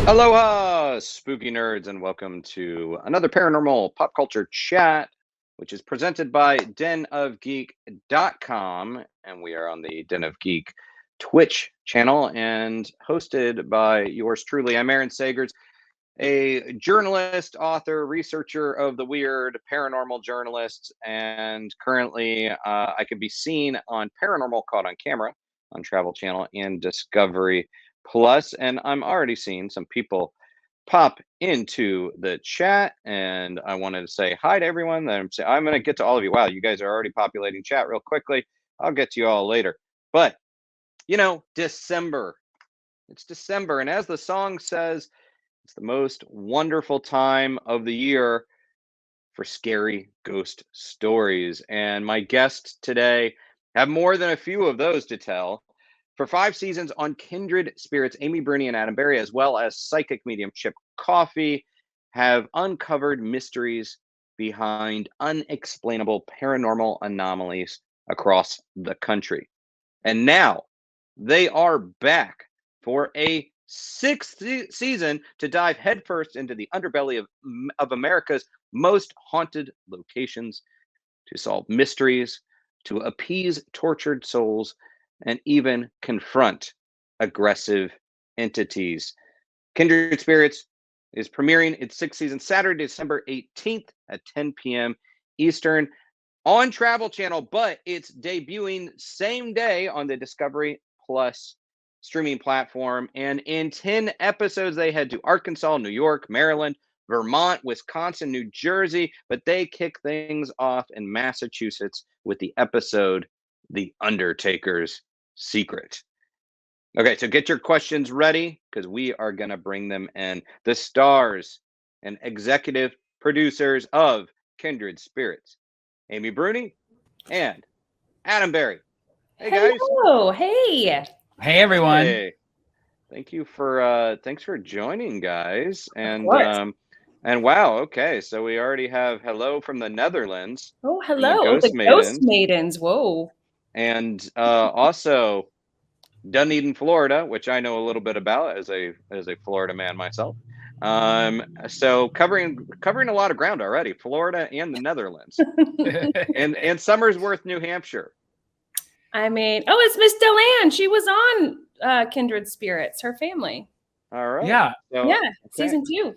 Aloha, spooky nerds, and welcome to another paranormal pop culture chat, which is presented by denofgeek.com. And we are on the Den of Geek Twitch channel and hosted by yours truly. I'm Aaron Sagers, a journalist, author, researcher of the weird, paranormal journalist. And currently, I can be seen on Paranormal Caught on Camera on Travel Channel and Discovery Plus. And I'm already seeing some people pop into the chat, and I wanted to say hi to everyone. I'm going to get to all of you. Wow, you guys are already populating chat real quickly. I'll get to you all later. But December. It's December, and as the song says, it's the most wonderful time of the year for scary ghost stories. And my guests today have more than a few of those to tell. For 5 seasons on Kindred Spirits, Amy Bruni and Adam Berry, as well as psychic medium Chip Coffee, have uncovered mysteries behind unexplainable paranormal anomalies across the country. And now they are back for a 6th season to dive headfirst into the underbelly of America's most haunted locations, to solve mysteries, to appease tortured souls, and even confront aggressive entities. Kindred Spirits is premiering its 6th season Saturday, December 18th at 10 p.m. Eastern on Travel Channel, but it's debuting same day on the Discovery Plus streaming platform. And in 10 episodes, they head to Arkansas, New York, Maryland, Vermont, Wisconsin, New Jersey, but they kick things off in Massachusetts with the episode The Undertaker's Secret. Okay, so get your questions ready because we are going to bring them in. The stars and executive producers of Kindred Spirits, Amy Bruni and Adam Berry. Hey guys. Hello. Hey. Hey everyone. Hey. Thanks for joining, guys. Of course. And wow, okay. So we already have hello from the Netherlands. Oh, from the hello. Ghost Ghost Maidens. Maidens. Whoa. And also Dunedin, Florida, which I know a little bit about as a Florida man myself. So covering a lot of ground already, Florida and the Netherlands, and Somersworth, New Hampshire. I mean, oh, it's Miss Delanne. She was on Kindred Spirits, her family. All right. Yeah. So, Yeah, okay. season 2.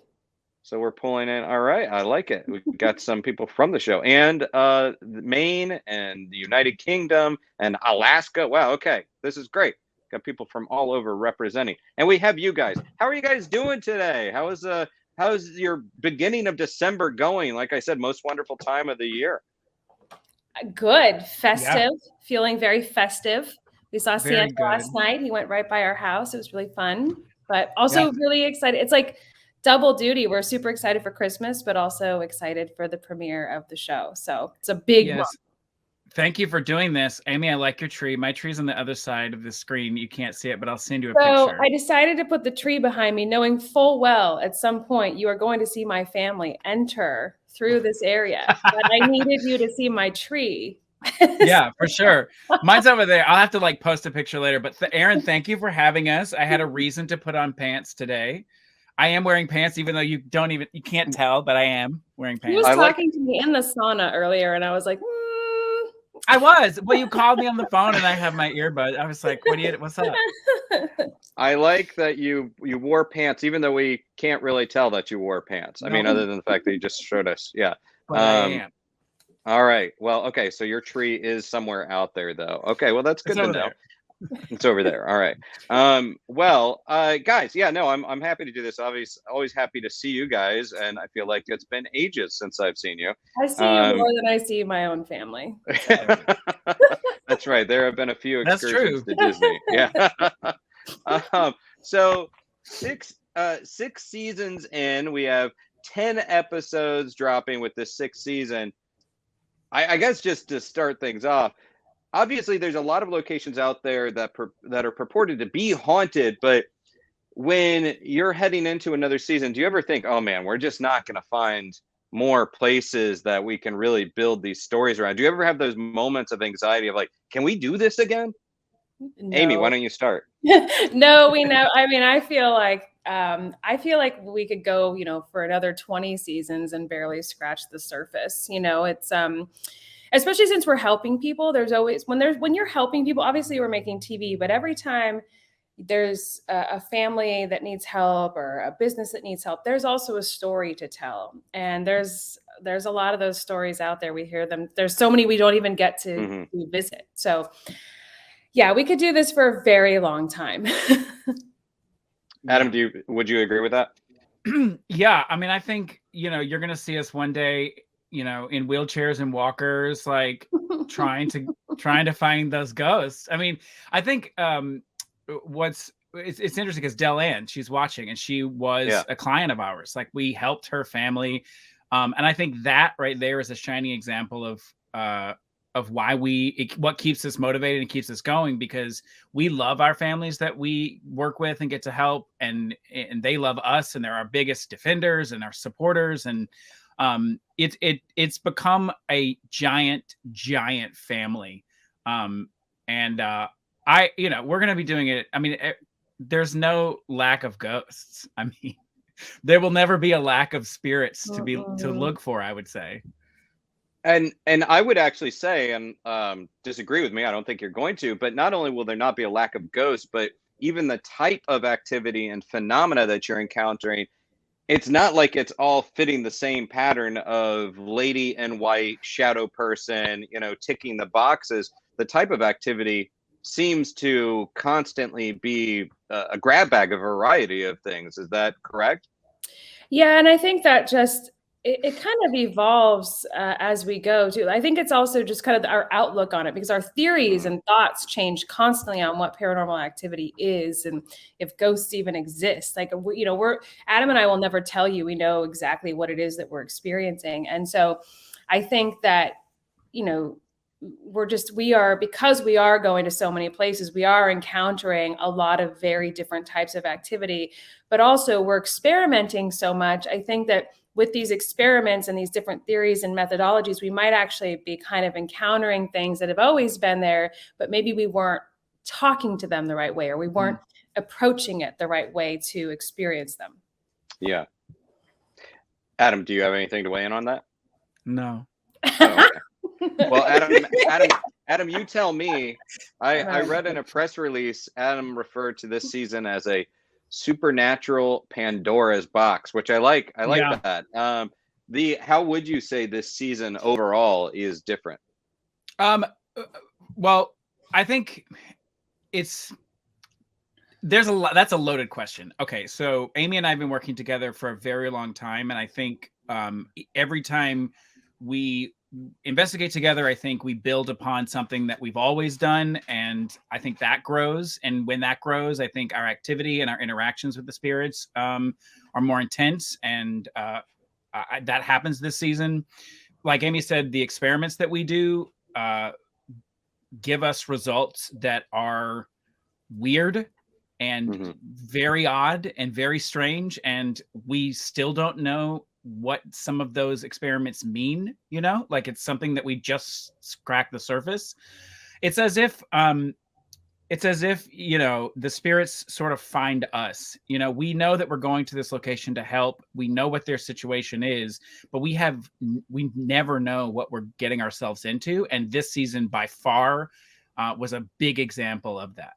So we're pulling in. All right, I like it. We got some people from the show, and Maine and the United Kingdom and Alaska. Wow. Okay, this is great. Got people from all over representing, and we have you guys. How are you guys doing today? How's your beginning of December going? Like I said, most wonderful time of the year. Good. Festive. Yeah. Feeling very festive. We saw Santa last night. He went right by our house. It was really fun, but also really excited. It's like double duty. We're super excited for Christmas, but also excited for the premiere of the show. So it's a big one. Thank you for doing this. Amy, I like your tree. My tree's on the other side of the screen. You can't see it, but I'll send you a picture. So I decided to put the tree behind me, knowing full well at some point you are going to see my family enter through this area. But I needed you to see my tree. Yeah, for sure. Mine's over there. I'll have to like post a picture later. But Aaron, thank you for having us. I had a reason to put on pants today. I am wearing pants, even though you can't tell, but I am wearing pants. He was talking to me in the sauna earlier, and I was like, I was. Well, you called me on the phone, and I have my earbud. I was like, what's up? I like that you wore pants, even though we can't really tell that you wore pants. I mean, other than the fact that you just showed us. Yeah. But I am. All right. Well, okay. So your tree is somewhere out there, though. Okay. Well, that's good to know. It's over there. All right. Well, guys, yeah, no, I'm happy to do this. Obviously, always happy to see you guys, and I feel like it's been ages since I've seen you. I see you more than I see my own family. So. That's right. There have been a few excursions to Disney. Yeah. So six seasons in, we have 10 episodes dropping with this 6th season. I guess just to start things off, obviously there's a lot of locations out there that are purported to be haunted, but when you're heading into another season, do you ever think, oh man, we're just not going to find more places that we can really build these stories around? Do you ever have those moments of anxiety of like, can we do this again? No. Amy, why don't you start? No, we know. I mean, I feel like we could go, for another 20 seasons and barely scratch the surface. It's especially since we're helping people. There's always when you're helping people. Obviously, we're making TV, but every time there's a family that needs help or a business that needs help, there's also a story to tell, and there's a lot of those stories out there. We hear them. There's so many we don't even get to visit. So yeah, we could do this for a very long time. Adam, would you agree with that? Yeah, I mean, I think you're gonna see us one day, in wheelchairs and walkers, like trying to find those ghosts. I mean, I think it's interesting because Dell-Ann, she's watching, and she was a client of ours. Like, we helped her family, and I think that right there is a shining example of why what keeps us motivated and keeps us going, because we love our families that we work with and get to help, and they love us, and they're our biggest defenders and our supporters, and it's become a giant family, and we're going to be doing it. I mean, there's no lack of ghosts. I mean, there will never be a lack of spirits to look for, I would say. And I would actually say, and disagree with me, I don't think you're going to, but not only will there not be a lack of ghosts, but even the type of activity and phenomena that you're encountering, it's not like it's all fitting the same pattern of lady in white, shadow person, ticking the boxes. The type of activity seems to constantly be a grab bag of a variety of things. Is that correct? Yeah, and I think that just it kind of evolves as we go too. I think it's also just kind of our outlook on it, because our theories and thoughts change constantly on what paranormal activity is and if ghosts even exist. Like, we're Adam and I will never tell you we know exactly what it is that we're experiencing. And so I think that, because we are going to so many places, we are encountering a lot of very different types of activity, but also we're experimenting so much. I think that with these experiments and these different theories and methodologies, we might actually be kind of encountering things that have always been there, but maybe we weren't talking to them the right way, or we weren't approaching it the right way to experience them. Yeah. Adam, do you have anything to weigh in on that? No. Oh, okay. Well, Adam, you tell me. I read in a press release, Adam referred to this season as a supernatural Pandora's box, which I like. I like that. How would you say this season overall is different? Well, I think there's a lot. That's a loaded question. Okay, so Amy and I have been working together for a very long time, and I think every time we investigate together, I think we build upon something that we've always done, and I think that grows. And when that grows, I think our activity and our interactions with the spirits are more intense, and that happens this season. Like Amy said, the experiments that we do give us results that are weird and very odd and very strange, and we still don't know what some of those experiments mean. Like, it's something that we just cracked the surface. It's as if the spirits sort of find us. We know that we're going to this location to help. We know what their situation is, but we never know what we're getting ourselves into. And this season by far was a big example of that.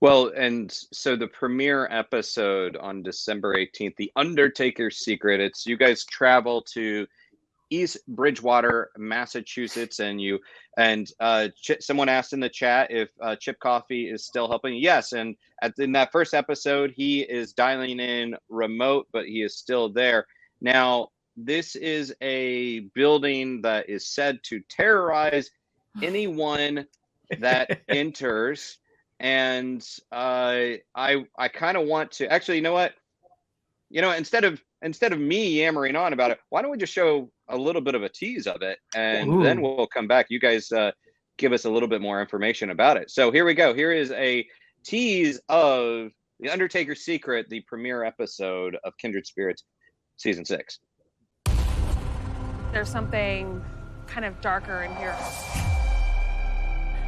Well, and so the premiere episode on December 18th, The Undertaker's Secret, it's you guys travel to East Bridgewater, Massachusetts, and someone asked in the chat if Chip Coffey is still helping. Yes, and in that first episode, he is dialing in remote, but he is still there. Now, this is a building that is said to terrorize anyone that enters. And I kind of want to actually, you know what? Instead of me yammering on about it, why don't we just show a little bit of a tease of it, and then we'll come back. You guys give us a little bit more information about it. So here we go. Here is a tease of The Undertaker's Secret, the premiere episode of Kindred Spirits, season 6. There's something kind of darker in here.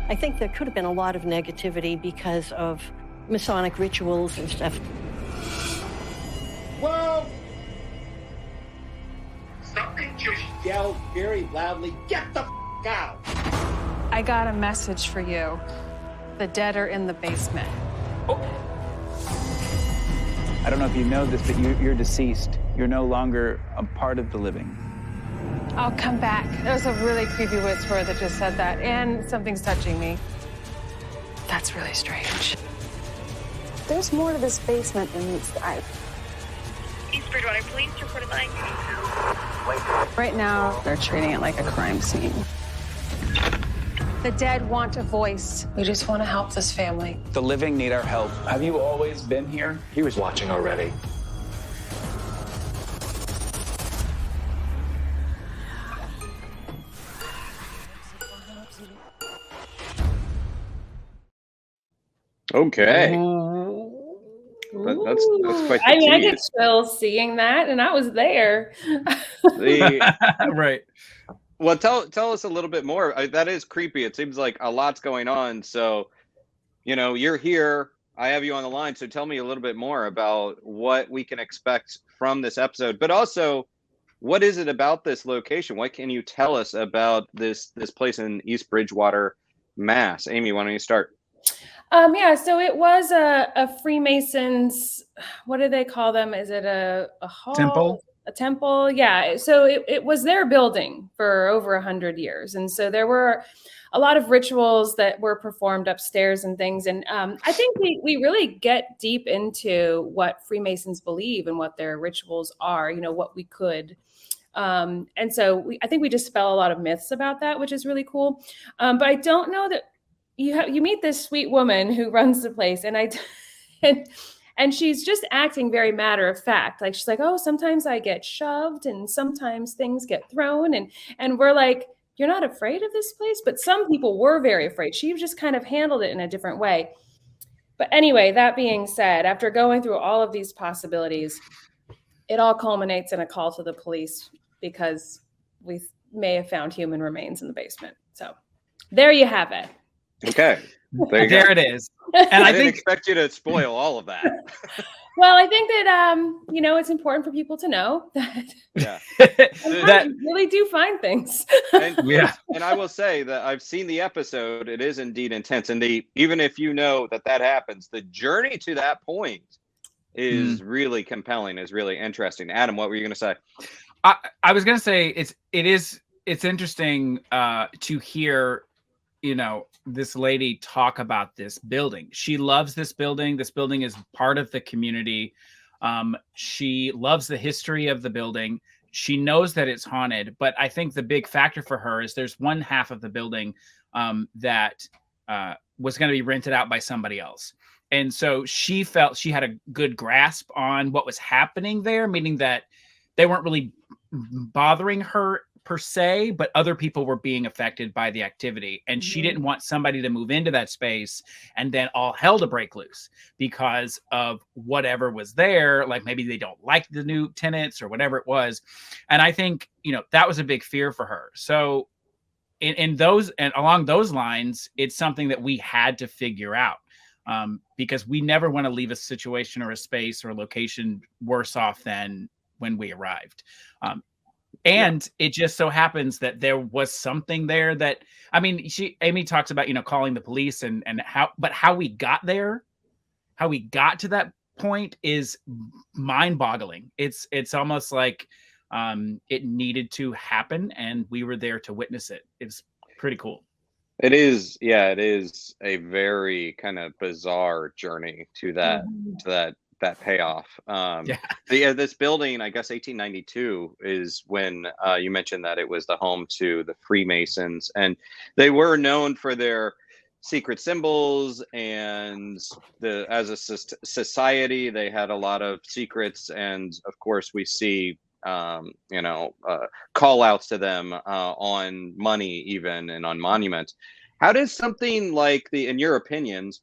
I think there could have been a lot of negativity because of Masonic rituals and stuff. Whoa! Somebody just yelled very loudly, "Get the f*** out!" I got a message for you. The dead are in the basement. Oh. I don't know if you know this, but you're deceased. You're no longer a part of the living. I'll come back. There's a really creepy whisperer that just said that, and something's touching me. That's really strange. There's more to this basement than meets the eye. East Bridgewater Police reported line. Right now, they're treating it like a crime scene. The dead want a voice. We just want to help this family. The living need our help. Have you always been here? He was watching already. Okay. That's quite the I mean, I tease. get chills seeing that, and I was there. Right. Well, tell us a little bit more. That is creepy. It seems like a lot's going on. So, you're here. I have you on the line. So tell me a little bit more about what we can expect from this episode. But also, what is it about this location? What can you tell us about this place in East Bridgewater, Mass? Amy, why don't you start? Yeah, so it was a Freemasons. What do they call them? Is it a hall? Temple? A temple, yeah. So it was their building for over 100 years. And so there were a lot of rituals that were performed upstairs and things. And I think we really get deep into what Freemasons believe and what their rituals are, what we could. And so I think we dispel a lot of myths about that, which is really cool. But I don't know that you meet this sweet woman who runs the place, and she's just acting very matter of fact. Like, she's like, oh, sometimes I get shoved and sometimes things get thrown. And we're like, you're not afraid of this place? But some people were very afraid. She just kind of handled it in a different way. But anyway, that being said, after going through all of these possibilities, it all culminates in a call to the police because we may have found human remains in the basement. So there you have it. Okay. There it is. And I didn't expect you to spoil all of that. Well, I think that it's important for people to know that that you really do find things. And I will say that I've seen the episode. It is indeed intense. And even if you know that happens, the journey to that point is really compelling, is really interesting. Adam, what were you going to say? I was going to say it's interesting to hear this lady talk about this building. She loves this building. This building is part of the community. She loves the history of the building. She knows that it's haunted, but I think the big factor for her is there's one half of the building that was going to be rented out by somebody else. And so she felt she had a good grasp on what was happening there, meaning that they weren't really bothering her per se, but other people were being affected by the activity. And she didn't want somebody to move into that space and then all hell to break loose because of whatever was there. Like maybe they don't like the new tenants or whatever it was. And I think, that was a big fear for her. So in those and along those lines, it's something that we had to figure out because we never want to leave a situation or a space or a location worse off than when we arrived. And it just so happens that there was something there that, Amy talks about, calling the police and how we got there, how we got to that point is mind boggling. It's almost like it needed to happen and we were there to witness it. It's pretty cool. It is. Yeah, it is a very kind of bizarre journey to that payoff. This building, I guess 1892 is when you mentioned that it was the home to the Freemasons, and they were known for their secret symbols, and as a society they had a lot of secrets, and of course we see call outs to them on money even and on monuments. How does something like in your opinions,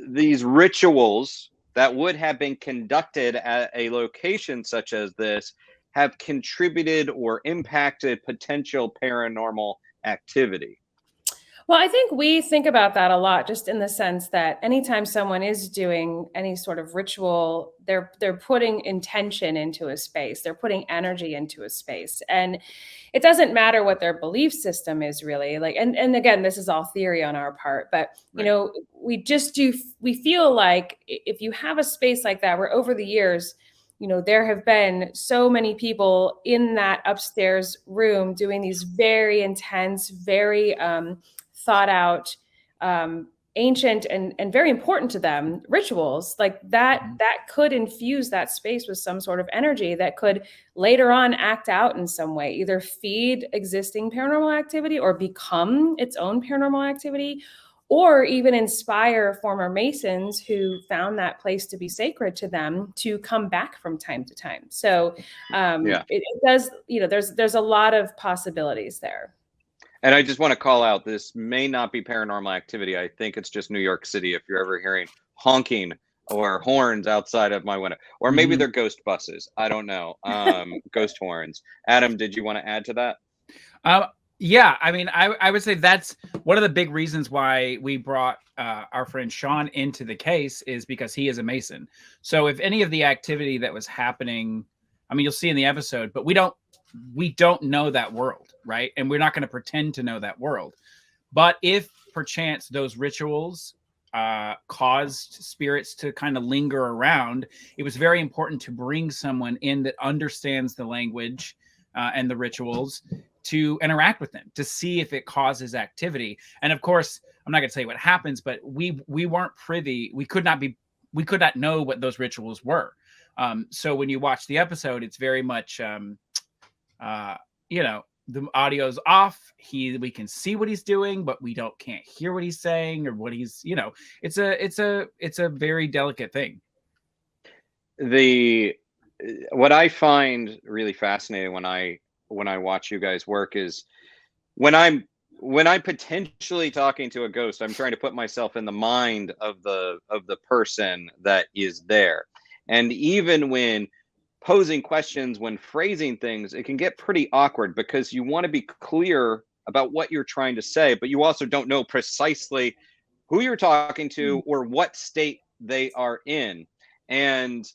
these rituals that would have been conducted at a location such as this have contributed or impacted potential paranormal activity? Well, I think we think about that a lot, just in the sense that anytime someone is doing any sort of ritual, they're putting intention into a space, they're putting energy into a space, and it doesn't matter what their belief system is really. Like, and again, this is all theory on our part, but you Right. know, we feel like if you have a space like that, where over the years, you know, there have been so many people in that upstairs room doing these very intense, very thought out, ancient and very important to them rituals like that, that could infuse that space with some sort of energy that could later on act out in some way, either feed existing paranormal activity or become its own paranormal activity, or even inspire former Masons who found that place to be sacred to them to come back from time to time. So it does, you know, there's a lot of possibilities there. And I just want to call out, this may not be paranormal activity. I think it's just New York City. If you're ever hearing honking or horns outside of my window, or maybe they're ghost buses. I don't know. Ghost horns. Adam, did you want to add to that? Yeah, I mean, I would say that's one of the big reasons why we brought our friend Sean into the case, is because he is a Mason. So if any of the activity that was happening, I mean, you'll see in the episode, but we don't know that world, right? And we're not going to pretend to know that world. But if perchance those rituals caused spirits to kind of linger around, it was very important to bring someone in that understands the language and the rituals to interact with them, to see if it causes activity. And of course, I'm not going to say what happens, but we weren't privy. We could not know what those rituals were. So when you watch the episode, it's very much, you know, the audio's off. We can see what he's doing, but we can't hear what he's saying or what he's, you know, it's a very delicate thing. What I find really fascinating when I watch you guys work is when I'm potentially talking to a ghost, I'm trying to put myself in the mind of the person that is there. And even when posing questions, when phrasing things, it can get pretty awkward because you want to be clear about what you're trying to say, but you also don't know precisely who you're talking to or what state they are in. And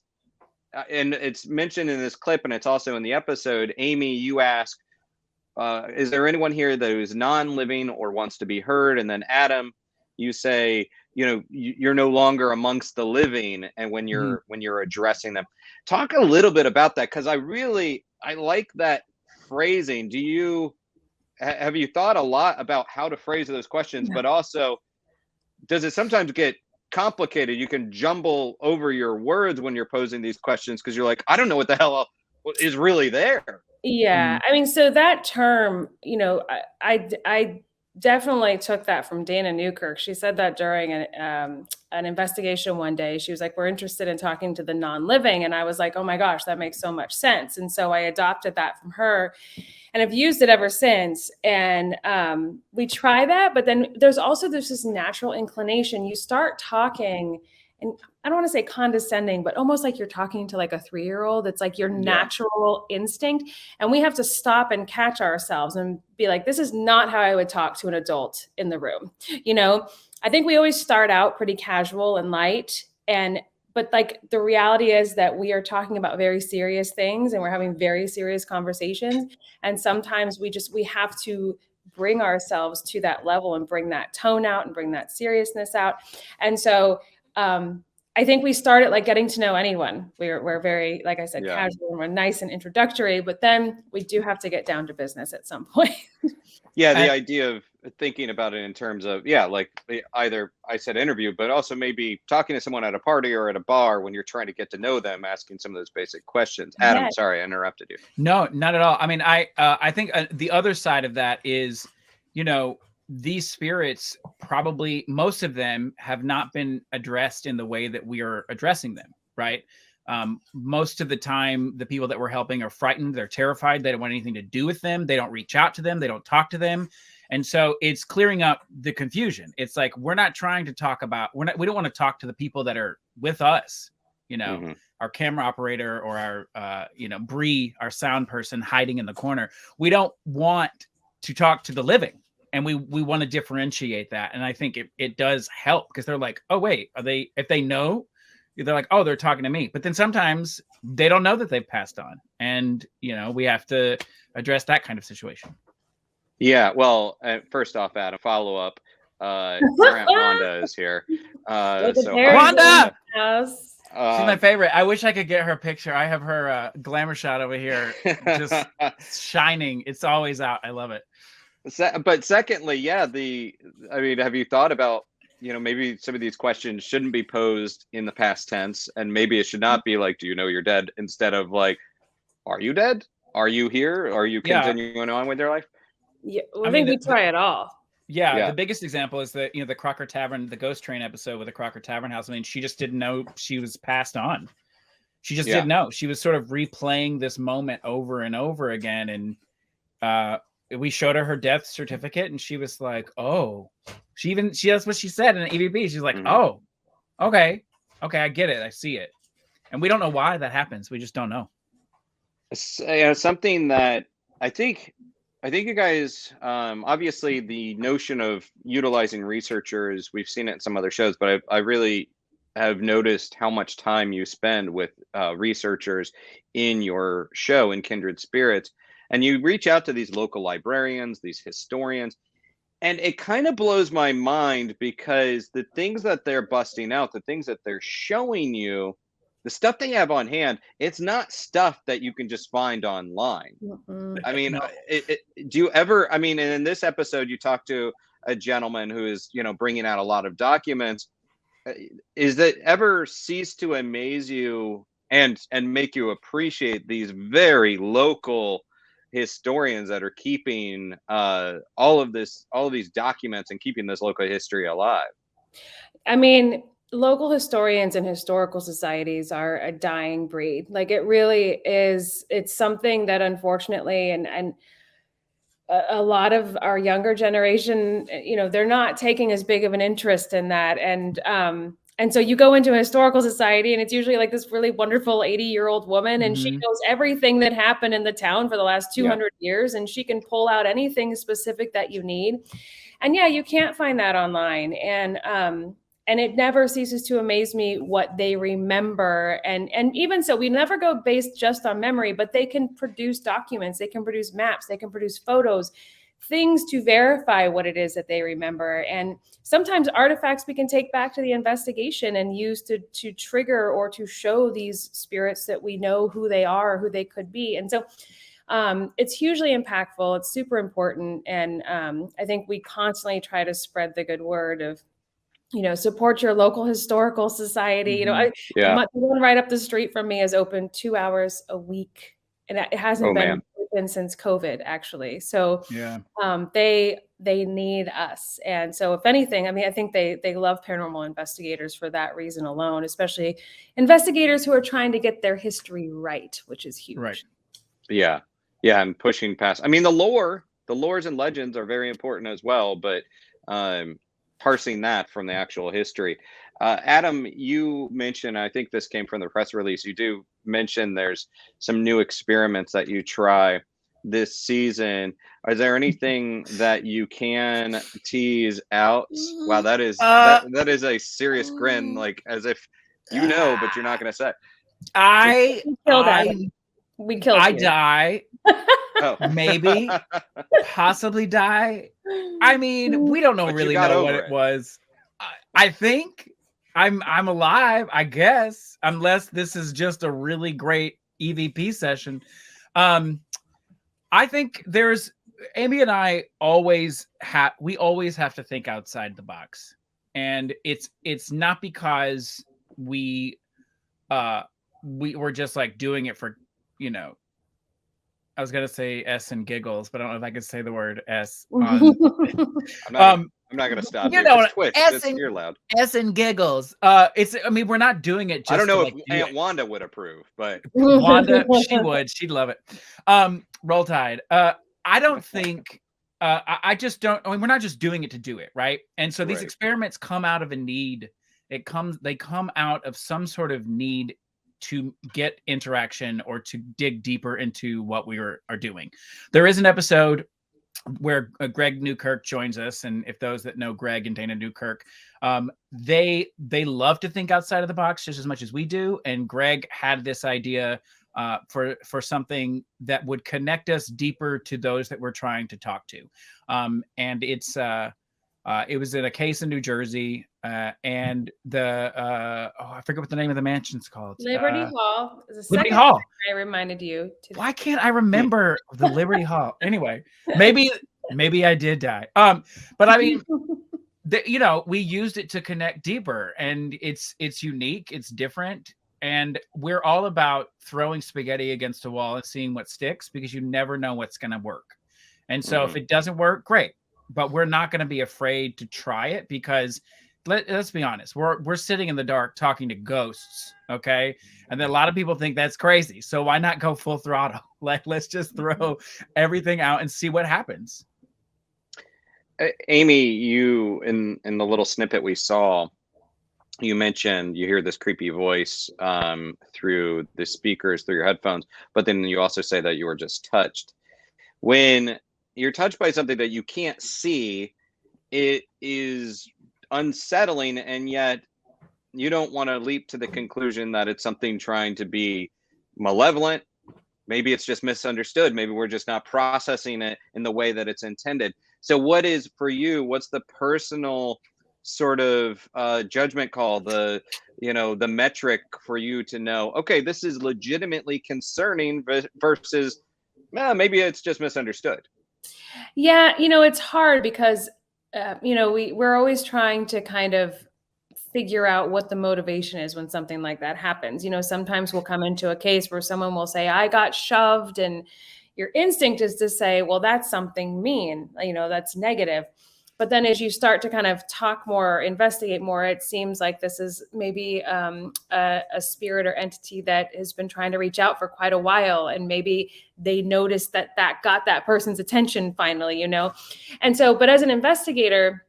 it's mentioned in this clip, and it's also in the episode. Amy, you ask, is there anyone here that is non-living or wants to be heard? And then Adam, you say, you know, you're no longer amongst the living, and when you're addressing them. Talk a little bit about that, because I like that phrasing. Have you thought a lot about how to phrase those questions? But also, does it sometimes get complicated? You can jumble over your words when you're posing these questions because you're like, I don't know what the hell is really there. Yeah, I mean, so that term, you know, I definitely took that from Dana Newkirk. She said that during an investigation one day. She was like, we're interested in talking to the non-living. And I was like, oh my gosh, that makes so much sense. And so I adopted that from her and I've used it ever since. And we try that, but then there's this natural inclination. You start talking, and I don't want to say condescending, but almost like you're talking to like a 3-year-old. It's like your natural instinct. And we have to stop and catch ourselves and be like, this is not how I would talk to an adult in the room. You know, I think we always start out pretty casual and light. But like the reality is that we are talking about very serious things and we're having very serious conversations. And sometimes we have to bring ourselves to that level and bring that tone out and bring that seriousness out. And so, I think we started like getting to know anyone. We're very, like I said, casual and we're nice and introductory, but then we do have to get down to business at some point. Yeah, the idea of thinking about it in terms of, like either I said interview, but also maybe talking to someone at a party or at a bar when you're trying to get to know them, asking some of those basic questions. Adam, sorry, I interrupted you. No, not at all. I mean, I think the other side of that is, you know, these spirits, probably most of them have not been addressed in the way that we are addressing them, right? Most of the time, the people that we're helping are frightened. They're terrified. They don't want anything to do with them. They don't reach out to them. They don't talk to them. And so it's clearing up the confusion. It's like, we're not trying to talk about, we don't want to talk to the people that are with us, you know, our camera operator or our, you know, Bree, our sound person hiding in the corner. We don't want to talk to the living. and we want to differentiate that. And I think it does help, because they're like, oh wait, if they know, they're like, oh, they're talking to me. But then sometimes they don't know that they've passed on, and we have to address that kind of situation. Yeah, well, first off, Adam, follow up. Your Aunt Wanda is here. So Wanda! House. She's my favorite. I wish I could get her picture. I have her glamour shot over here, just shining. It's always out. I love it. But secondly, yeah, have you thought about, maybe some of these questions shouldn't be posed in the past tense, and maybe it should not be like, do you know you're dead? Instead of like, are you dead? Are you here? Are you continuing on with your life? Yeah, well, I think we try it all. Yeah, the biggest example is the the Crocker Tavern, the Ghost Train episode with the Crocker Tavern House. I mean, she just didn't know she was passed on. She just didn't know. She was sort of replaying this moment over and over again. And we showed her death certificate, and she was like, "Oh," that's what she said in the EVP. She's like, "Oh, okay, I get it, I see it." And we don't know why that happens. We just don't know. Something that I think you guys, obviously the notion of utilizing researchers, we've seen it in some other shows, but I really have noticed how much time you spend with researchers in your show, in Kindred Spirits. And you reach out to these local librarians, these historians, and it kind of blows my mind, because the things that they're busting out, the things that they're showing you, the stuff they have on hand, it's not stuff that you can just find online. I mean, do you ever, and in this episode, you talk to a gentleman who is, bringing out a lot of documents. Is that ever cease to amaze you and make you appreciate these very local historians that are keeping all of these documents and keeping this local history alive? I mean, local historians and historical societies are a dying breed. Like, it really is. It's something that, unfortunately, and a lot of our younger generation, they're not taking as big of an interest in that. And so you go into a historical society, and it's usually like this really wonderful 80-year-old woman, and she knows everything that happened in the town for the last 200 years, and she can pull out anything specific that you need. And you can't find that online. And it never ceases to amaze me what they remember. And even so, we never go based just on memory, but they can produce documents, they can produce maps, they can produce photos, things to verify what it is that they remember. And sometimes artifacts we can take back to the investigation and use to trigger or to show these spirits that we know who they are, who they could be. And so it's hugely impactful. It's super important. And I think we constantly try to spread the good word of, support your local historical society. The one right up the street from me is open 2 hours a week, and it hasn't been open since COVID, actually. So they need us. And so if anything, I think they love paranormal investigators for that reason alone, especially investigators who are trying to get their history right, which is huge. Right. Yeah. And pushing past, the lores and legends are very important as well, but parsing that from the actual history. Adam, you mentioned, I think this came from the press release, you do mention there's some new experiments that you try this season. Is there anything that you can tease out? Wow, that is that is a serious grin, like as if but you're not going to say. We killed I you. die. Maybe, possibly die. We don't really know what it was. I think I'm alive, I guess, unless this is just a really great EVP session. I think Amy and I always have to think outside the box, and it's not because we were just like doing it for I was gonna say S and giggles, but I don't know if I could say the word S. On... I'm not gonna stop you. It's Twitch. You're loud. S and giggles. We're not doing it just I don't know if Aunt Wanda would approve, but Wanda, she would. She'd love it. Roll Tide. I don't think I just don't. We're not just doing it to do it, right? And so these experiments come out of a need. They come out of some sort of need to get interaction or to dig deeper into what we are doing. There is an episode where Greg Newkirk joins us. And if those that know Greg and Dana Newkirk, they love to think outside of the box just as much as we do. And Greg had this idea for something that would connect us deeper to those that we're trying to talk to. And it was in a case in New Jersey, and I forget what the name of the mansion's called. Liberty Hall is the Liberty second Hall. time I reminded you. Why can't I remember the Liberty Hall? Anyway, maybe I did die. But I mean, we used it to connect deeper, and it's unique, it's different, and we're all about throwing spaghetti against a wall and seeing what sticks, because you never know what's going to work. And so if it doesn't work, great. But we're not going to be afraid to try it, because let's be honest, we're sitting in the dark talking to ghosts, okay? And then a lot of people think that's crazy. So why not go full throttle? Like, let's just throw everything out and see what happens. Amy, you in the little snippet we saw, you mentioned you hear this creepy voice through the speakers, through your headphones, but then you also say that you were just touched. When you're touched by something that you can't see, it is unsettling, and yet you don't want to leap to the conclusion that it's something trying to be malevolent. Maybe it's just misunderstood. Maybe we're just not processing it in the way that it's intended. So what is, for you, what's the personal sort of judgment call, the metric for you to know, okay, this is legitimately concerning versus maybe it's just misunderstood? Yeah, it's hard because, we're always trying to kind of figure out what the motivation is when something like that happens. Sometimes we'll come into a case where someone will say, I got shoved, and your instinct is to say, well, that's something mean, that's negative. But then as you start to kind of talk more, investigate more, it seems like this is maybe a spirit or entity that has been trying to reach out for quite a while. And maybe they noticed that got that person's attention finally, And so, but as an investigator,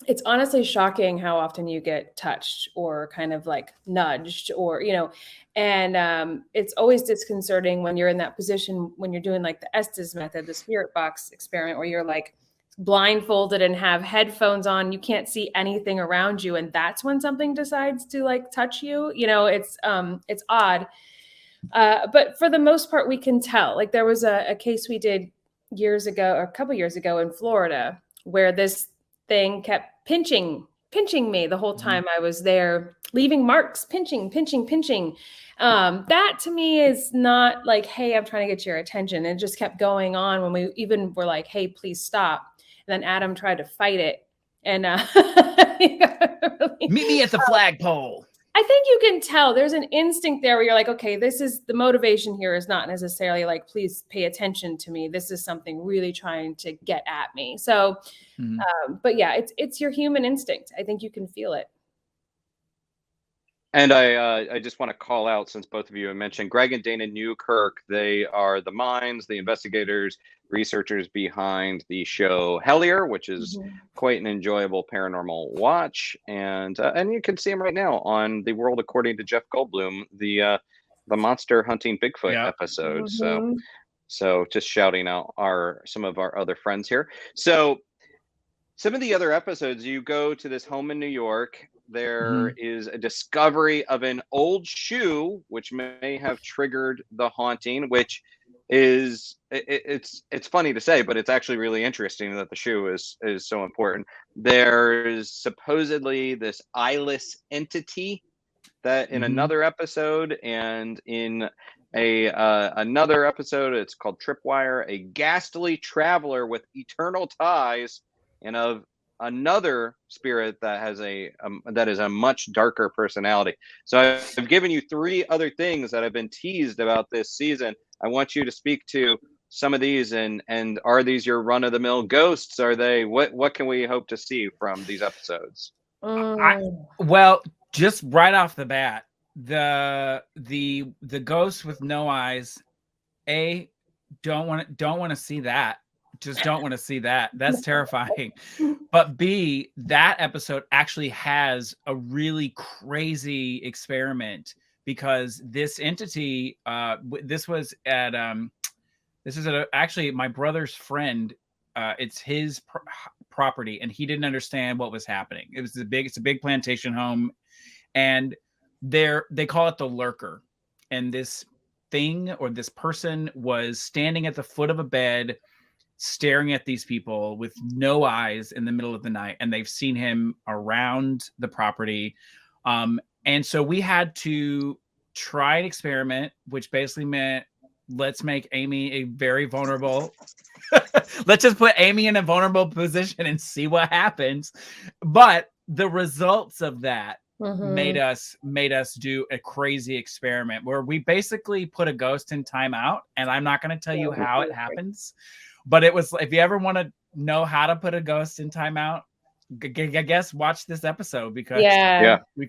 it's honestly shocking how often you get touched or kind of like nudged or, and it's always disconcerting when you're in that position, when you're doing like the Estes method, the spirit box experiment, where you're like blindfolded and have headphones on, you can't see anything around you. And that's when something decides to like touch you, it's odd. But for the most part, we can tell. Like there was a case we did a couple years ago in Florida, where this thing kept pinching me the whole time I was there, leaving marks, pinching. That to me is not like, hey, I'm trying to get your attention. It just kept going on when we even were like, hey, please stop. And then Adam tried to fight it. And meet me at the flagpole. I think you can tell there's an instinct there where you're like, okay, this is the motivation here is not necessarily like, please pay attention to me. This is something really trying to get at me. So, but yeah, it's your human instinct. I think you can feel it. And I just want to call out, since both of you have mentioned Greg and Dana Newkirk, they are the minds, the investigators, researchers behind the show Hellier, which is quite an enjoyable paranormal watch. And you can see them right now on The World According to Jeff Goldblum, the monster hunting Bigfoot episode. So just shouting out some of our other friends here. So some of the other episodes, you go to this home in New York. There is a discovery of an old shoe, which may have triggered the haunting, which is it's funny to say, but it's actually really interesting that the shoe is so important. There's supposedly this eyeless entity that in another episode, and in another episode, it's called Tripwire, a ghastly traveler with eternal ties, and of another spirit that has that is a much darker personality. So I've given you 3 other things that have been teased about this season. I want you to speak to some of these, and are these your run-of-the-mill ghosts? Are they what can we hope to see from these episodes? Well, just right off the bat, the ghost with no eyes, don't want to see that. Just don't want to see that. That's terrifying. But B, that episode actually has a really crazy experiment, because this entity, this was at actually my brother's friend it's his property, and he didn't understand what was happening. It's a big plantation home, and they call it the lurker, and this thing or this person was standing at the foot of a bed staring at these people with no eyes in the middle of the night, and they've seen him around the property. And so we had to try an experiment, which basically meant let's make Amy a very vulnerable let's just put Amy in a vulnerable position and see what happens. But the results of that made us do a crazy experiment where we basically put a ghost in timeout, and I'm not going to tell you how it happens, but it was, if you ever want to know how to put a ghost in timeout, I guess watch this episode, because we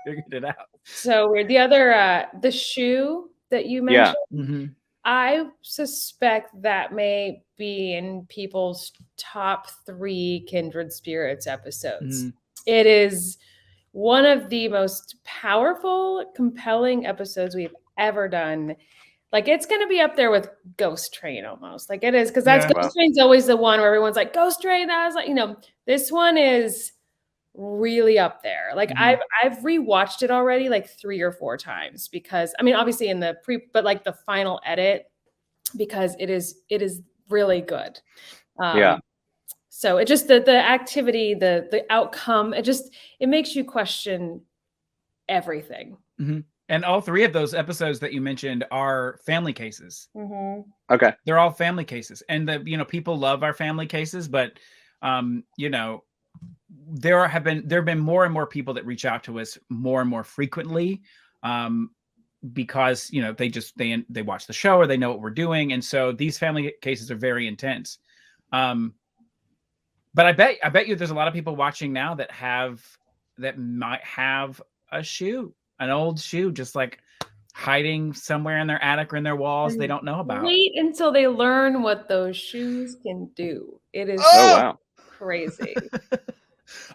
figured it out. So weird. The other the shoe that you mentioned, I suspect that may be in people's top 3 Kindred Spirits episodes. It is one of the most powerful, compelling episodes we've ever done. Like, it's going to be up there with Ghost Train almost. Like, it is, because Ghost Train's always the one where everyone's like, Ghost Train. That was like, this one is really up there. Like, I've rewatched it already like 3 or 4 times, because I mean, obviously in the but like the final edit, because it is really good. So it just, the activity, the outcome, it makes you question everything. And all 3 of those episodes that you mentioned are family cases. Okay. They're all family cases. And people love our family cases, but there have been more and more people that reach out to us more and more frequently, because they watch the show, or they know what we're doing. And so these family cases are very intense. But I bet you there's a lot of people watching now that might have a shoe, an old shoe, just like hiding somewhere in their attic or in their walls they don't know about. Wait until they learn what those shoes can do. It is crazy.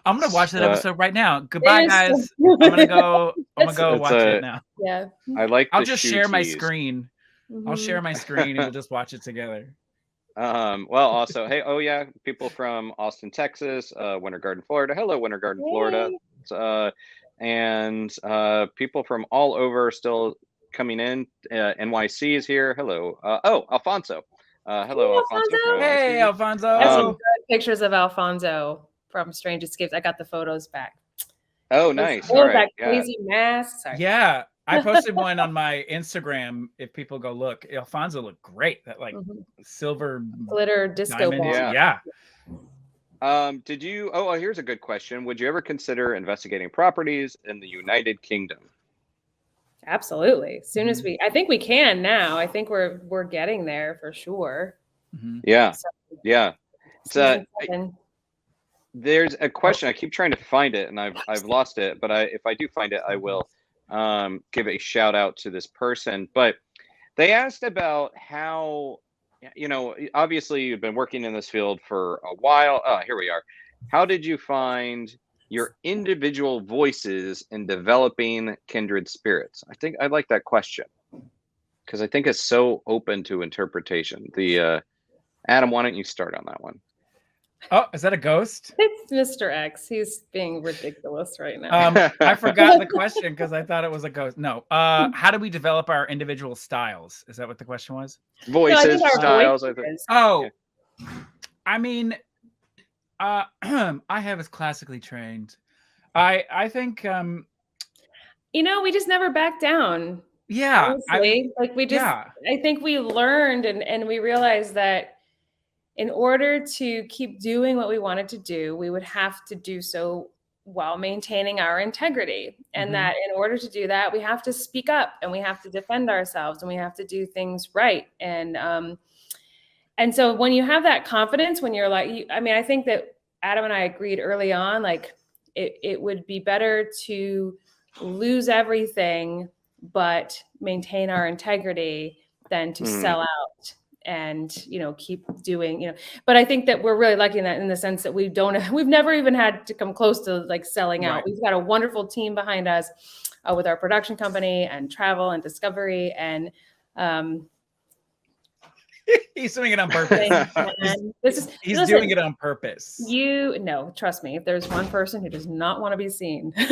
I'm gonna watch that episode right now. Goodbye, guys. I'm gonna go watch it now. Yeah. I'll just share my screen. I'll share my screen and we'll just watch it together. Well, also, hey, people from Austin, Texas, Winter Garden, Florida. Hello, Winter Garden, Florida. And people from all over still coming in. NYC is here. Hello. Alfonso. Hello, Alfonso. Hey, Alfonso. I have some good pictures of Alfonso from Strange Escapes. I got the photos back. Oh, nice. All right. That crazy mask. Sorry. Yeah. I posted one on my Instagram. If people go look, Alfonso looked great. That silver glitter disco ball. Yeah. Did you? Here's a good question. Would you ever consider investigating properties in the United Kingdom? Absolutely. As soon as I think we can now. I think we're getting there for sure. Yeah. There's a question. I keep trying to find it, and I've lost it. But if I do find it, I will give a shout out to this person. But they asked about how, obviously you've been working in this field for a while. Here we are. How did you find your individual voices in developing kindred spirits? I think I like that question, because I think it's so open to interpretation. Adam, why don't you start on that one? Oh, is that a ghost? It's Mr. X. He's being ridiculous right now. I forgot the question because I thought it was a ghost. No. How do we develop our individual styles? Is that what the question was? Voices, styles. I think. Oh, I mean, I have us classically trained. I think. We just never back down. Yeah. Honestly. I think we learned and we realized that in order to keep doing what we wanted to do, we would have to do so while maintaining our integrity. And that in order to do that, we have to speak up and we have to defend ourselves and we have to do things right. And so when you have that confidence, when you're like, I think that Adam and I agreed early on, like it would be better to lose everything, but maintain our integrity than to sell out and, keep doing, but I think that we're really lucky in that, in the sense that we've never even had to come close to like selling out. We've got a wonderful team behind us with our production company and travel and discovery. And He's doing it on purpose. He's doing it on purpose. No, trust me. If there's one person who does not want to be seen, but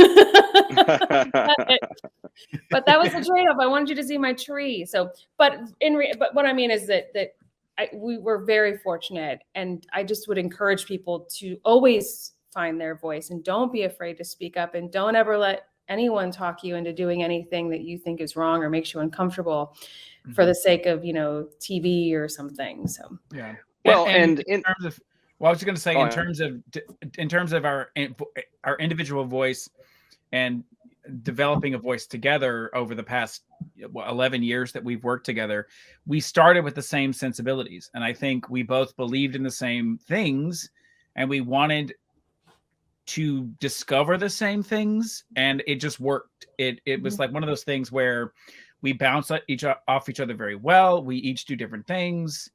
that was the trade-off. I wanted you to see my tree. So, but what I mean is that we were very fortunate, and I just would encourage people to always find their voice and don't be afraid to speak up, and don't ever let anyone talk you into doing anything that you think is wrong or makes you uncomfortable for the sake of, TV or something. So, yeah. Well, and in terms of, I was going to say, in terms of our individual voice and developing a voice together over the past 11 years that we've worked together, we started with the same sensibilities. And I think we both believed in the same things, and we wanted to discover the same things, and it just worked. It was like one of those things where we bounce off each other very well. We each do different things.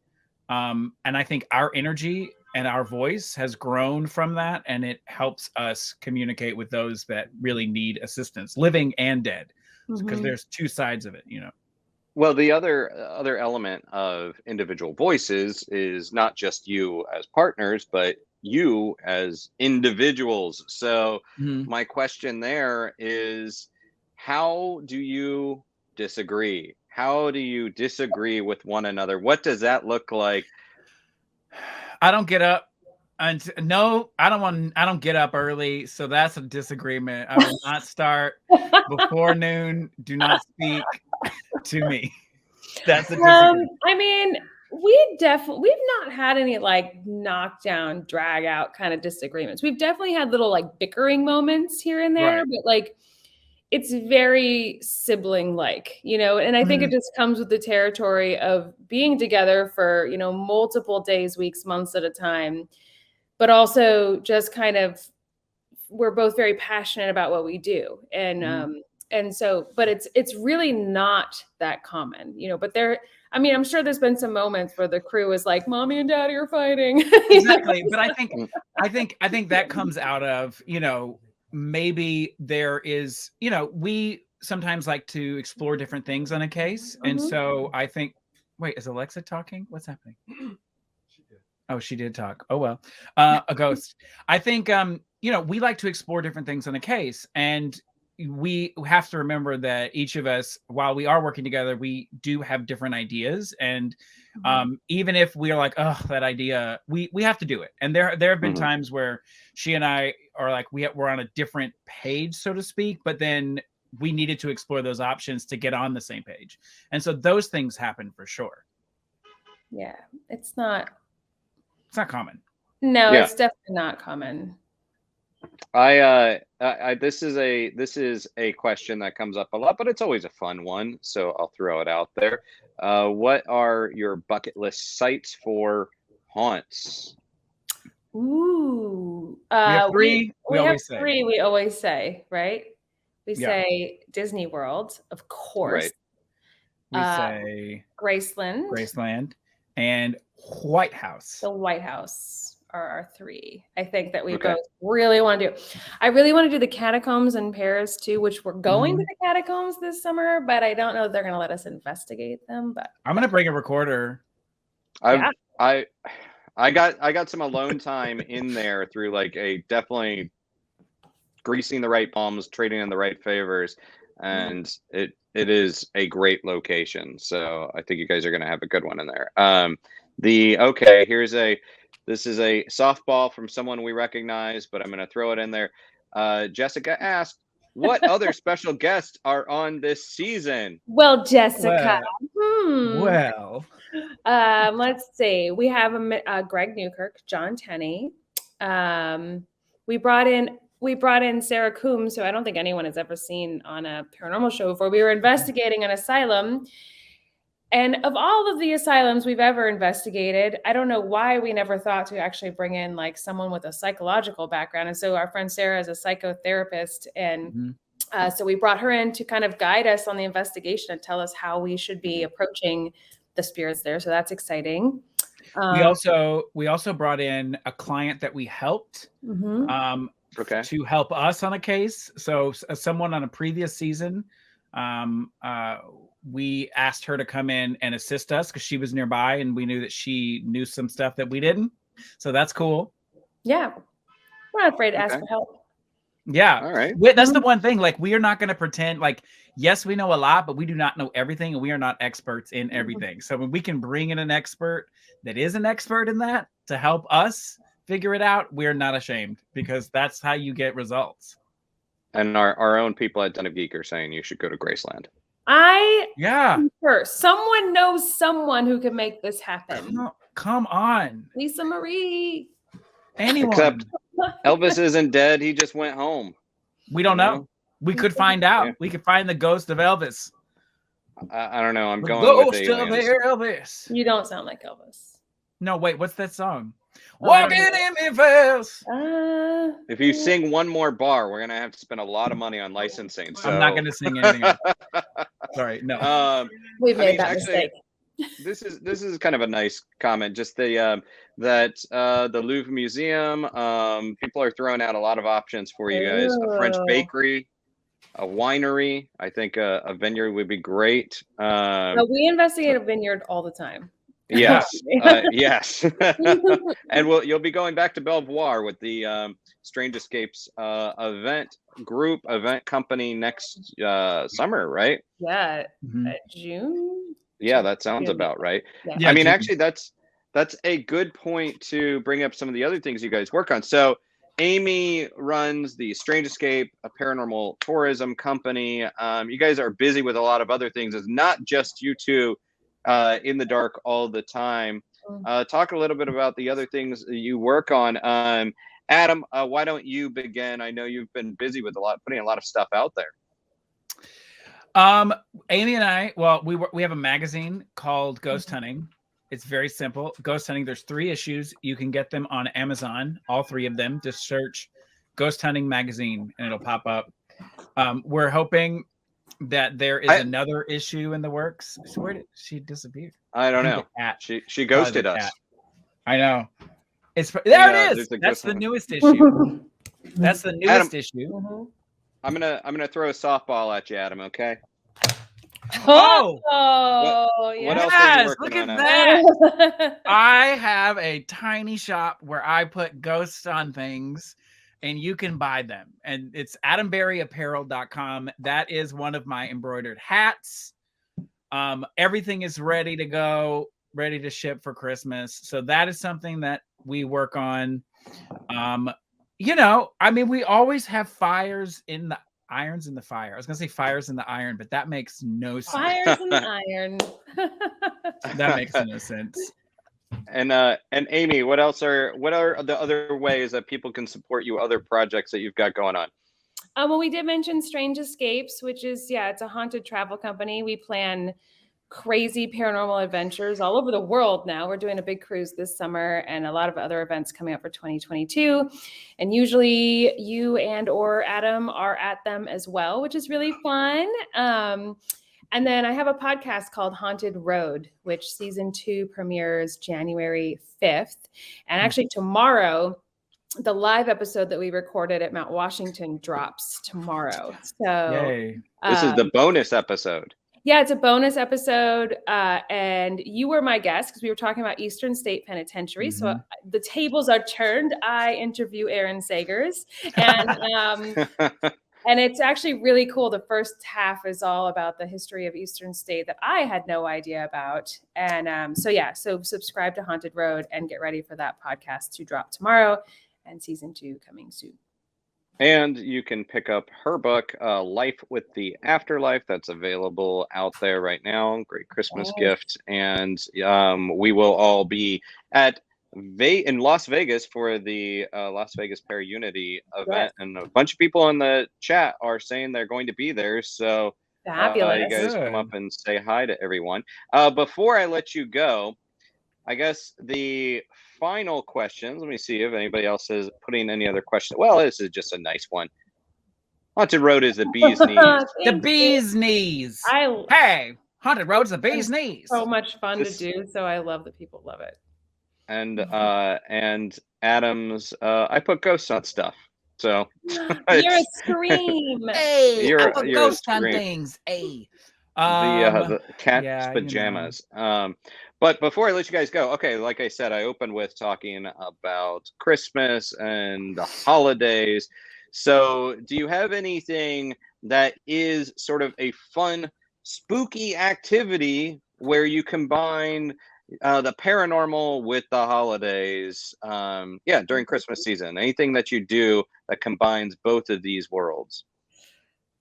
And I think our energy and our voice has grown from that, and it helps us communicate with those that really need assistance, living and dead, because there's two sides of it, Well, the other element of individual voices is not just you as partners, but you as individuals. So my question there is, how do you disagree? How do you disagree with one another? What does that look like? I don't get up. No, I don't get up early. So that's a disagreement. I will not start before noon. Do not speak to me. That's a disagreement. I mean, we've not had any like knockdown, drag out kind of disagreements. We've definitely had little like bickering moments here and there, but like it's very sibling like, and I think it just comes with the territory of being together for, multiple days, weeks, months at a time, but also just kind of, we're both very passionate about what we do. And so, but it's really not that common, but I'm sure there's been some moments where the crew is like, mommy and daddy are fighting. Exactly. But I think that comes out of, maybe there is, we sometimes like to explore different things on a case. And so I think, wait, is Alexa talking? What's happening? Oh, she did talk. Oh, well, a ghost. I think, we like to explore different things on a case, and we have to remember that each of us, while we are working together, we do have different ideas. And even if we are like, oh, that idea, we have to do it. And there have been times where she and I are like, we're on a different page, so to speak, but then we needed to explore those options to get on the same page. And so those things happen for sure. Yeah, it's not common. No, it's definitely not common. This is a question that comes up a lot, but it's always a fun one, so I'll throw it out there. What are your bucket list sites for haunts? Ooh, we have three. We always say, right? We say Disney World, of course. Right. We say Graceland, and White House. The White House are our three. I think that we both really want to do. I really want to do the catacombs in Paris too, which we're going to the catacombs this summer, but I don't know if they're going to let us investigate them. But I'm going to bring a recorder. I got some alone time in there through like a definitely greasing the right palms, trading in the right favors, and it is a great location. So I think you guys are going to have a good one in there. This is a softball from someone we recognize, but I'm going to throw it in there. Jessica asked, what other special guests are on this season? Well, Jessica. Well. Let's see. We have Greg Newkirk, John Tenney. We brought in Sarah Coombs, who I don't think anyone has ever seen on a paranormal show before. We were investigating an asylum. And of all of the asylums we've ever investigated, I don't know why we never thought to actually bring in like someone with a psychological background. And so our friend Sarah is a psychotherapist. And so we brought her in to kind of guide us on the investigation and tell us how we should be approaching the spirits there. So that's exciting. We also brought in a client that we helped to help us on a case. So someone on a previous season we asked her to come in and assist us because she was nearby, and we knew that she knew some stuff that we didn't. So that's cool. Yeah, we're not afraid to ask for help. Yeah. All right. That's the one thing. Like, we are not going to pretend like, yes, we know a lot, but we do not know everything, and we are not experts in everything. So when we can bring in an expert that is an expert in that to help us figure it out, we're not ashamed, because that's how you get results. And our own people at Den of Geek are saying you should go to Graceland. Sure. Someone knows someone who can make this happen. Come on. Lisa Marie. Anyone. Except Elvis isn't dead. He just went home. We don't know. We could find out. Yeah. We could find the ghost of Elvis. I don't know. I'm going with aliens. Elvis. You don't sound like Elvis. No, wait. What's that song? Walking in Memphis. If you sing one more bar, we're gonna have to spend a lot of money on licensing. So I'm not gonna sing anything else. Sorry, no. We've made that mistake. This is kind of a nice comment. Just the the Louvre Museum. People are throwing out a lot of options for you guys. A French bakery, a winery. I think a vineyard would be great. We investigate a vineyard all the time. Yes, yes, and you'll be going back to Belvoir with the Strange Escapes event company next summer, right? Yeah, June. Yeah, that sounds about right. Yeah. I mean, actually, that's a good point to bring up some of the other things you guys work on. So Amy runs the Strange Escape, a paranormal tourism company. You guys are busy with a lot of other things. It's not just you two in the dark all the time. Talk a little bit about the other things you work on. Adam, why don't you begin? I know you've been busy with putting a lot of stuff out there. Amy and I, we have a magazine called Ghost Hunting. It's very simple. Ghost Hunting, there's 3 issues. You can get them on Amazon, all 3 of them. Just search Ghost Hunting Magazine and it'll pop up. We're hoping that there is another issue in the works. So where did she disappear? I don't know. She ghosted us. I know. There it is. That's the newest issue. That's the newest issue. I'm gonna throw a softball at you, Adam. Okay. Oh, what else are you working look at on, that. I have a tiny shop where I put ghosts on things, and you can buy them. And it's adamberryapparel.com. That is one of my embroidered hats. Everything is ready to go, ready to ship for Christmas. So that is something that we work on. We always have irons in the fire. I was gonna say fires in the iron, but that makes no sense. Fires in the iron. That makes no sense. And Amy, what are the other ways that people can support you? Other projects that you've got going on? We did mention Strange Escapes, which is it's a haunted travel company. We plan crazy paranormal adventures all over the world now. We're doing a big cruise this summer and a lot of other events coming up for 2022. And usually you or Adam are at them as well, which is really fun. And then I have a podcast called Haunted Road, which season 2 premieres January 5th. And actually tomorrow, the live episode that we recorded at Mount Washington drops tomorrow. So yay. This is the bonus episode. Yeah, it's a bonus episode. And you were my guest because we were talking about Eastern State Penitentiary. So the tables are turned. I interview Aaron Sagers. And and it's actually really cool. The first half is all about the history of Eastern State that I had no idea about. And so subscribe to Haunted Road and get ready for that podcast to drop tomorrow and season 2 coming soon. And you can pick up her book, Life with the Afterlife. That's available out there right now. Great Christmas gift. And we will all be in Las Vegas for the Las Vegas Para-Unity event. And a bunch of people in the chat are saying they're going to be there. So fabulous. You guys come up and say hi to everyone. Before I let you go, I guess the final questions. Let me see if anybody else is putting any other questions. Well, this is just a nice one. Haunted Road is the bee's knees. The bee's knees. Hey, Haunted Road's the bee's knees. So much fun to do. So I love that people love it. And Adam's, I put ghosts on stuff. So you're a scream. Hey, you're I put a ghosts on scream. things. Hey. The cat's yeah, pajamas. But before I let you guys go, okay, like I said, I opened with talking about Christmas and the holidays. So, do you have anything that is sort of a fun, spooky activity where you combine the paranormal with the holidays? Yeah, during Christmas season. Anything that you do that combines both of these worlds?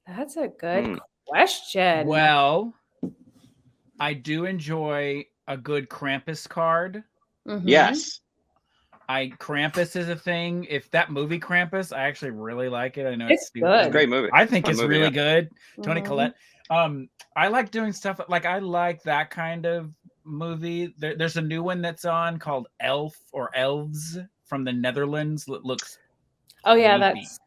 That's a good question. Well, I do enjoy a good Krampus card. Yes. Krampus is a thing. If that movie Krampus, I actually really like it. I know It's stupid. good. It's a great movie. I think it's Fun movie, really yeah. good. Tony Collette. I like doing stuff like I like that kind of movie. There's a new one that's on called Elf or Elves from the Netherlands. It looks Oh yeah, creepy. that's.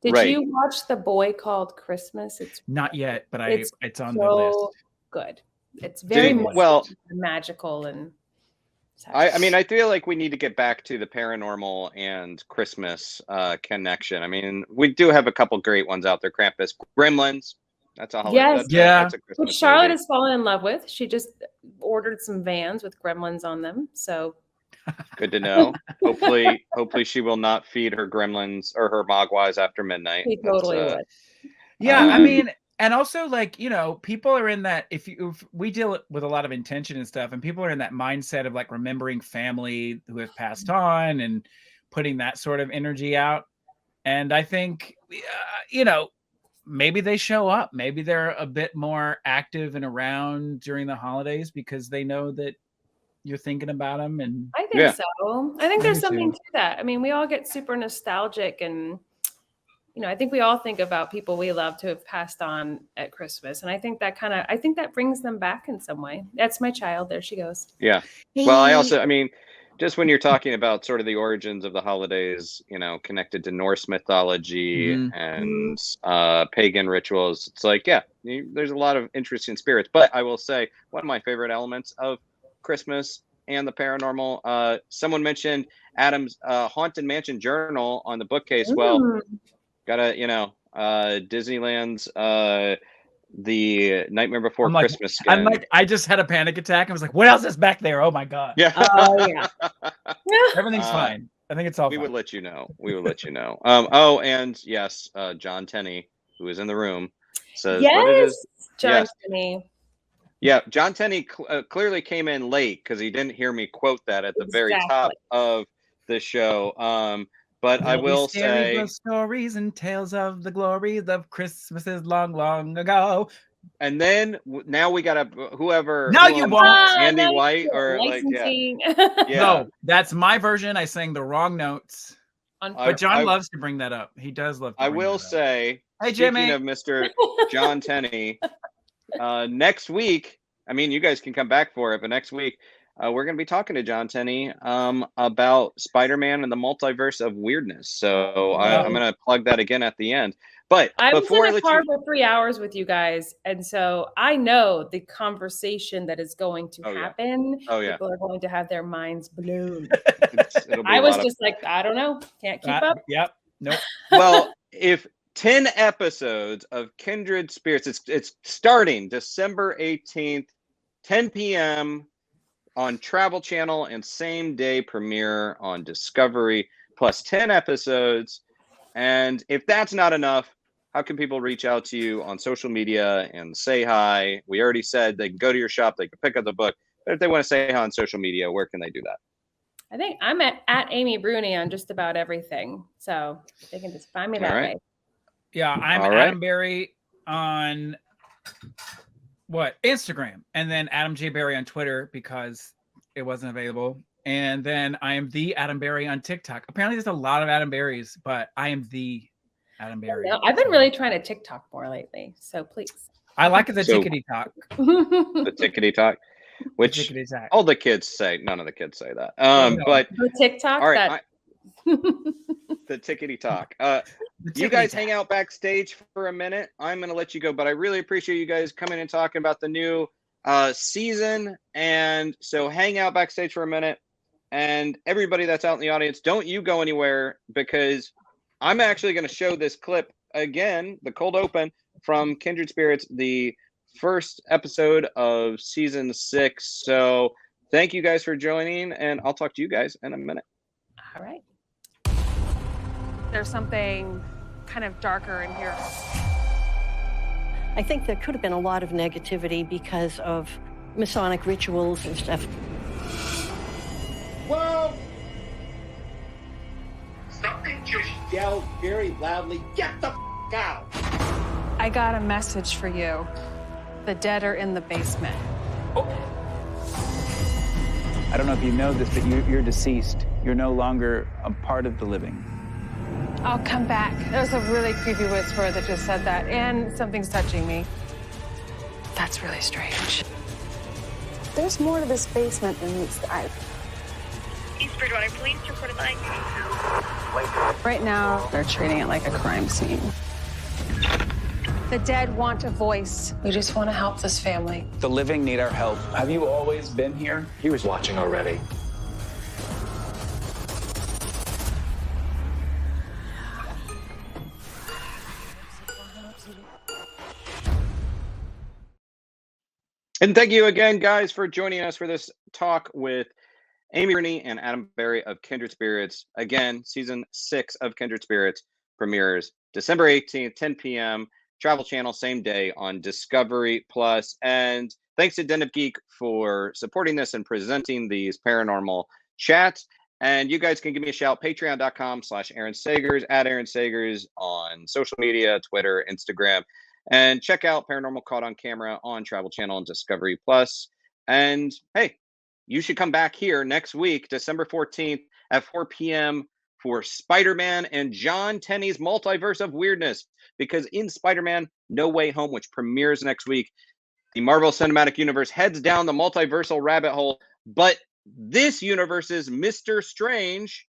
Did Right. you watch The Boy Called Christmas? It's Not yet, but it's it's on the list. so good. It's very Well, magical and. Such. I mean, I feel like we need to get back to the paranormal and Christmas connection. I mean, we do have a couple great ones out there. Krampus, Gremlins. That's a holiday. Yes. That's a Christmas Which Charlotte movie. has fallen in love with. She just ordered some vans with Gremlins on them. So Good to know. Hopefully she will not feed her gremlins or her mogwais after midnight. she totally would. Yeah, I mean, and also like, people are in that if we deal with a lot of intention and stuff, and people are in that mindset of like remembering family who have passed on and putting that sort of energy out. And I think maybe they show up, maybe they're a bit more active and around during the holidays because they know that you're thinking about them. And I think so. I think there's something too. to that. I mean, we all get super nostalgic and I think we all think about people we love to have passed on at Christmas. And I think that brings them back in some way. That's my child. There she goes. Yeah. Well, I mean, just when you're talking about sort of the origins of the holidays, connected to Norse mythology and pagan rituals, it's like, there's a lot of interesting spirits. But I will say one of my favorite elements of Christmas and the paranormal, someone mentioned Adam's Haunted Mansion journal on the bookcase. Well, gotta, Disneyland's the Nightmare Before Christmas skin. I just had a panic attack. I was like, what else is back there? Oh my God. Yeah. Oh yeah. Everything's fine. I think it's all fine. Would let you know. We would let you know. And yes, John Tenney, who is in the room, says what it is. John Tenney. Yeah, John Tenney clearly came in late because he didn't hear me quote that at the very top of the show. But I will say, ghost stories and tales of the glories of Christmases long, long ago. And then now we got whoever. No, you won't. Andy White or licensing. No, that's my version. I sang the wrong notes. But John loves to bring that up. He does love. I will say, hey Jimmy, Jimmy, of Mr. John Tenney, next week. I mean, you guys can come back for it, but next week. We're going to be talking to John Tenney about Spider-Man and the multiverse of weirdness. So I'm going to plug that again at the end. But I was in a car for 3 hours with you guys, and so I know the conversation that is going to happen. Oh yeah, people are going to have their minds blown. I was just like, I don't know, can't keep up. Yep, nope. Well, if 10 episodes of Kindred Spirits, it's starting December 18th, 10 p.m. on Travel Channel and same day premiere on Discovery, plus 10 episodes. And if that's not enough, how can people reach out to you on social media and say hi? We already said they can go to your shop, they can pick up the book. But if they want to say hi on social media, where can they do that? I think I'm at Amy Bruni on just about everything. So they can just find me that way. Yeah, I'm Adam Berry on Instagram, and then Adam J. Berry on Twitter because it wasn't available. And then I am the Adam Berry on TikTok. Apparently there's a lot of Adam Berries, but I am the Adam Berry. I've been really trying to TikTok more lately. So please. I like the tickety talk. The tickety talk. Which all the kids say. None of the kids say that. But the TikTok. All right. The tickety talk. You guys hang out backstage for a minute. I'm going to let you go, but I really appreciate you guys coming and talking about the new season. And so hang out backstage for a minute. And everybody that's out in the audience, don't you go anywhere, because I'm actually going to show this clip again, the cold open from Kindred Spirits, the first episode of season 6. So thank you guys for joining, and I'll talk to you guys in a minute. All right. There's something kind of darker in here. I think there could have been a lot of negativity because of Masonic rituals and stuff. Whoa! Something just yelled very loudly, get the out! I got a message for you. The dead are in the basement. I don't know if you know this, but you're deceased. You're no longer a part of the living. I'll come back. There was a really creepy whisper that just said that, and something's touching me. That's really strange. There's more to this basement than meets the eye. East Bridgewater Police reported lying. Right now, they're treating it like a crime scene. The dead want a voice. We just want to help this family. The living need our help. Have you always been here? He was watching already. And thank you again, guys, for joining us for this talk with Amy Bruni and Adam Berry of Kindred Spirits. Again, season 6 of Kindred Spirits premieres December 18th, 10 p.m. Travel Channel, same day on Discovery Plus. And thanks to Den of Geek for supporting this and presenting these paranormal chats. And you guys can give me a shout, patreon.com/Aaron Sagers, @Aaron Sagers on social media, Twitter, Instagram. And check out Paranormal Caught on Camera on Travel Channel and Discovery Plus. And hey, you should come back here next week, December 14th at 4 p.m. for Spider-Man and John Tenney's Multiverse of Weirdness. Because in Spider-Man No Way Home, which premieres next week, the Marvel Cinematic Universe heads down the multiversal rabbit hole. But this universe's Mr. Strange,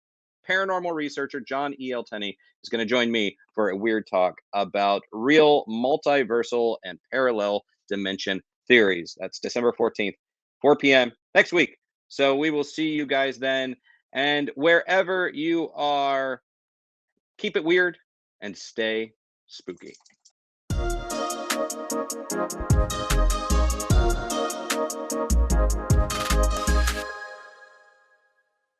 paranormal researcher John E.L. Tenney, is going to join me for a weird talk about real multiversal and parallel dimension theories. That's December 14th, 4 p.m. next week. So we will see you guys then. And wherever you are, keep it weird and stay spooky.